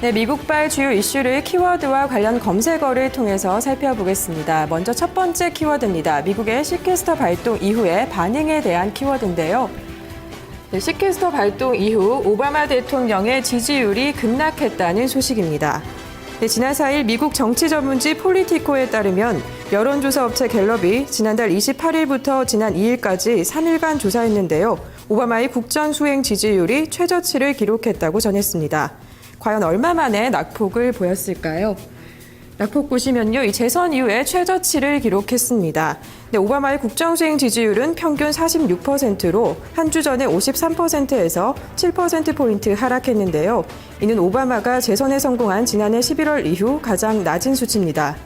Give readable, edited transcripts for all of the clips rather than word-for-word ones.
네, 미국발 주요 이슈를 키워드와 관련 검색어를 통해서 살펴보겠습니다. 먼저 첫 번째 키워드입니다. 미국의 시캐스터 발동 이후의 반응에 대한 키워드인데요. 네, 시캐스터 발동 이후 오바마 대통령의 지지율이 급락했다는 소식입니다. 네, 지난 4일 미국 정치 전문지 폴리티코에 따르면 여론조사 업체 갤럽이 지난달 28일부터 지난 2일까지 3일간 조사했는데요. 오바마의 국정 수행 지지율이 최저치를 기록했다고 전했습니다. 과연 얼마 만에 낙폭을 보였을까요? 낙폭 보시면요, 이 재선 이후에 최저치를 기록했습니다. 네, 오바마의 국정수행 지지율은 평균 46%로 한 주 전에 53%에서 7%포인트 하락했는데요. 이는 오바마가 재선에 성공한 지난해 11월 이후 가장 낮은 수치입니다.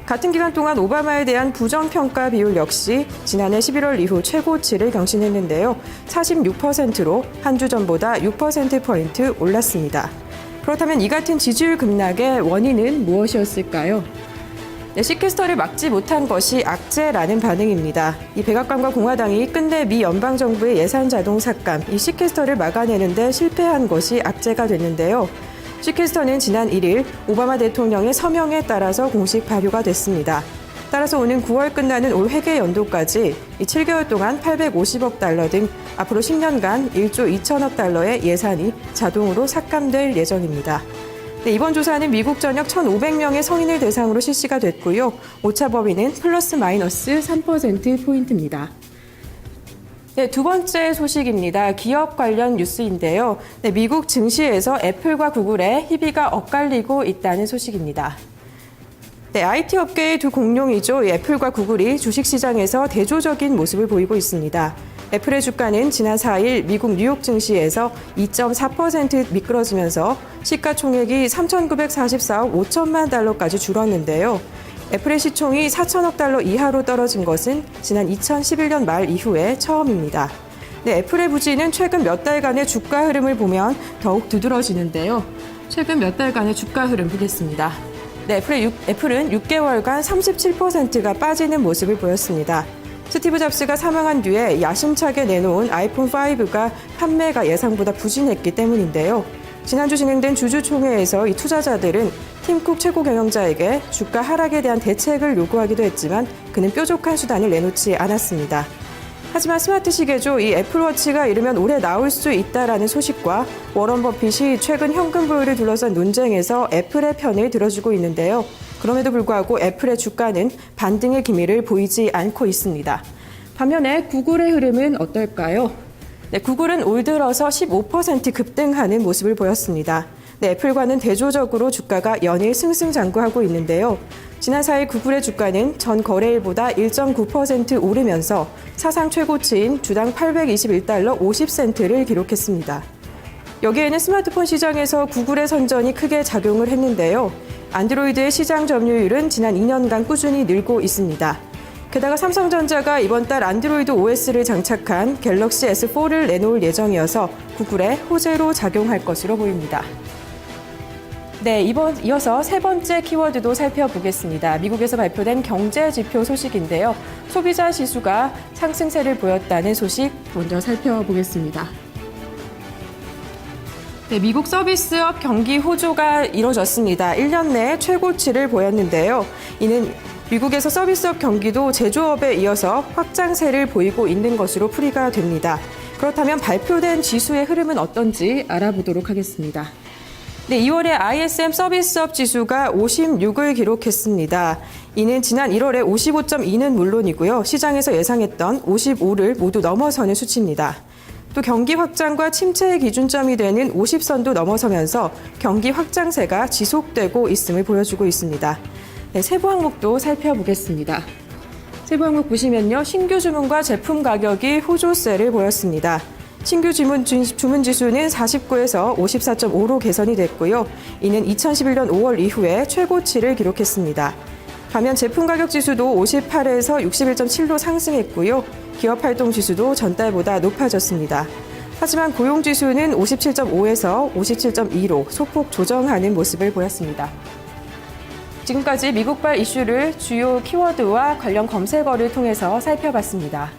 같은 기간 동안 오바마에 대한 부정평가 비율 역시 지난해 11월 이후 최고치를 경신했는데요. 46%로 한 주 전보다 6%포인트 올랐습니다. 그렇다면 이 같은 지지율 급락의 원인은 무엇이었을까요? 네, 시캐스터를 막지 못한 것이 악재라는 반응입니다. 이 백악관과 공화당이 끝내 미 연방정부의 예산 자동 삭감, 이 시캐스터를 막아내는데 실패한 것이 악재가 됐는데요. 시캐스터는 지난 1일 오바마 대통령의 서명에 따라서 공식 발효가 됐습니다. 따라서 오는 9월 끝나는 올 회계 연도까지 이 7개월 동안 850억 달러 등 앞으로 10년간 1조 2천억 달러의 예산이 자동으로 삭감될 예정입니다. 네, 이번 조사는 미국 전역 1,500명의 성인을 대상으로 실시가 됐고요. 오차 범위는 플러스 마이너스 3%포인트입니다. 네, 두 번째 소식입니다. 기업 관련 뉴스인데요. 네, 미국 증시에서 애플과 구글의 희비가 엇갈리고 있다는 소식입니다. 네, IT 업계의 두 공룡이죠. 애플과 구글이 주식시장에서 대조적인 모습을 보이고 있습니다. 애플의 주가는 지난 4일 미국 뉴욕 증시에서 2.4% 미끄러지면서 시가총액이 3,944억 5천만 달러까지 줄었는데요. 애플의 시총이 4천억 달러 이하로 떨어진 것은 지난 2011년 말 이후에 처음입니다. 네, 애플의 부진은 최근 몇 달간의 주가 흐름을 보면 더욱 두드러지는데요. 최근 몇 달간의 주가 흐름 보겠습니다. 네, 애플은 6개월간 37%가 빠지는 모습을 보였습니다. 스티브 잡스가 사망한 뒤에 야심차게 내놓은 아이폰 5가 판매가 예상보다 부진했기 때문인데요. 지난주 진행된 주주총회에서 이 투자자들은 팀쿡 최고 경영자에게 주가 하락에 대한 대책을 요구하기도 했지만 그는 뾰족한 수단을 내놓지 않았습니다. 하지만 스마트 시계죠. 이 애플워치가 이르면 올해 나올 수 있다라는 소식과 워런 버핏이 최근 현금 보유를 둘러싼 논쟁에서 애플의 편을 들어주고 있는데요. 그럼에도 불구하고 애플의 주가는 반등의 기미를 보이지 않고 있습니다. 반면에 구글의 흐름은 어떨까요? 네, 구글은 올 들어서 15% 급등하는 모습을 보였습니다. 네, 애플과는 대조적으로 주가가 연일 승승장구하고 있는데요. 지난 4일 구글의 주가는 전 거래일보다 1.9% 오르면서 사상 최고치인 주당 821달러 50센트를 기록했습니다. 여기에는 스마트폰 시장에서 구글의 선전이 크게 작용을 했는데요. 안드로이드의 시장 점유율은 지난 2년간 꾸준히 늘고 있습니다. 게다가 삼성전자가 이번 달 안드로이드 OS를 장착한 갤럭시 S4를 내놓을 예정이어서 구글의 호재로 작용할 것으로 보입니다. 네, 이어서 세 번째 키워드도 살펴보겠습니다. 미국에서 발표된 경제 지표 소식인데요. 소비자 지수가 상승세를 보였다는 소식 먼저 살펴보겠습니다. 네, 미국 서비스업 경기 호조가 이뤄졌습니다. 1년 내 최고치를 보였는데요. 이는 미국에서 서비스업 경기도 제조업에 이어서 확장세를 보이고 있는 것으로 풀이가 됩니다. 그렇다면 발표된 지수의 흐름은 어떤지 알아보도록 하겠습니다. 네, 2월에 ISM 서비스업 지수가 56을 기록했습니다. 이는 지난 1월에 55.2는 물론이고요. 시장에서 예상했던 55를 모두 넘어서는 수치입니다. 또 경기 확장과 침체의 기준점이 되는 50선도 넘어서면서 경기 확장세가 지속되고 있음을 보여주고 있습니다. 네, 세부 항목도 살펴보겠습니다. 세부 항목 보시면요. 신규 주문과 제품 가격이 호조세를 보였습니다. 신규 주문 지수는 49에서 54.5로 개선이 됐고요. 이는 2011년 5월 이후에 최고치를 기록했습니다. 반면 제품 가격 지수도 58에서 61.7로 상승했고요. 기업 활동 지수도 전달보다 높아졌습니다. 하지만 고용 지수는 57.5에서 57.2로 소폭 조정하는 모습을 보였습니다. 지금까지 미국발 이슈를 주요 키워드와 관련 검색어를 통해서 살펴봤습니다.